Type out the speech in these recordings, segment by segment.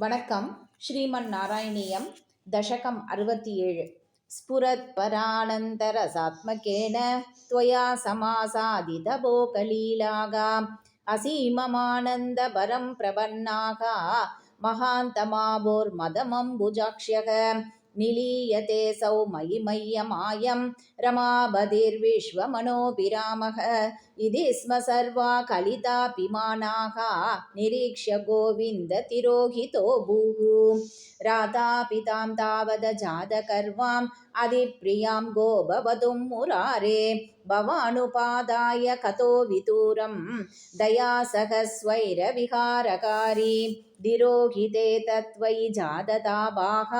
வணக்கம். ஸ்ரீமன் நாராயணியம் தசகம் 67. ஸ்புரத் பரானந்தரசாத்மகேன த்வயா சமாசாதிதபோகலீலாகா அசீமமானந்த பரம் பிரபன்னாக மகாந்தமாபோர் மதமம்புஜாக்ஷ்யக நிலீயதே சௌ மயி மய்யமாயம் ரமாபதிர்விஸ்வமனோபிராமः इति स्म सर्वा कलितापिमानाः निरीक्ष्य गोविन्द तिरोहितो भूः राधापितां तावद जातकर्वाम् अधिप्रियां गोपवधूं मुरारे भवानुपादाय कतो विदूरं दयासहस्वैरविहारकारी तिरोहिते तत्त्वयि जाततापाः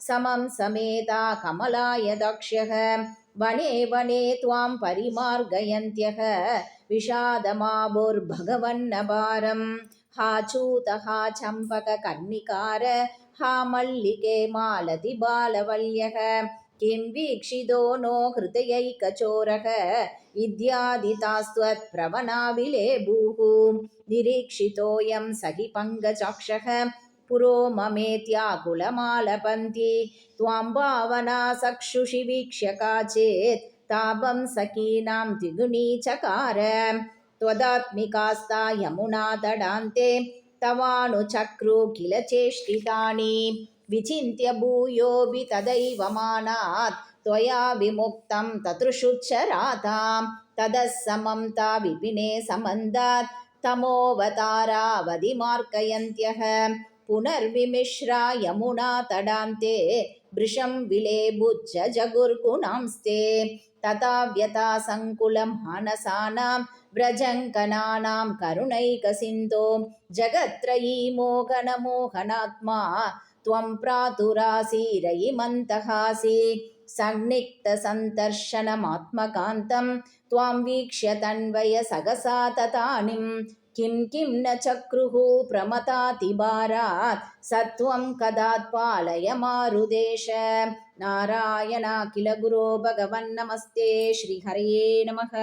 समं समेता कमलाय दक्ष्यः वने वने त्वां परिमार्गयन्त्यः विषादमाभोर्भगवन्नभारं हा चूत हा चम्पककर्णिकार हा मल्लिके मालति बालवल्यः किं वीक्षितो नो हृदयैकचोरः इत्यादितास्त्वत्प्रवणाविलेभूः निरीक्षितोऽयं सखि पङ्कजाक्षः पुरो ममेत्याकुलमालपन्ति त्वां भावना चक्षुषि वीक्ष्य काचेत् तापं सखीनां द्विगुणीचकार त्वदात्मिकास्ता यमुना तडान्ते तवानुचक्रु किल चेष्टितानि विचिन्त्य भूयोऽपि तदैव मानात् त्वया विमुक्तं ततृषुच्चरातां ततः समं ता विपिने समन्दात् तमोवतारावधिमार्कयन्त्यः पुनर्विमिश्रा यमुना तडान्ते वृषं विलेबुज्ज जगुर्गुणांस्ते तथा व्यथा सङ्कुलं मानसानां व्रजङ्कनानां करुणैकसिन्धो जगत्त्रयी मोहनमोहनात्मा त्वं प्रातुरासीरयिमन्तहासि सन्निक्तसन्तर्शनमात्मकान्तं त्वां वीक्ष्य तन्वय सहसा तथानिं किं किं न चक्रुः प्रमतातिभारात् सत्वं कदात् पालय मारुदेश नारायणाखिल गुरो भगवन् नमस्ते श्रीहरये नमः।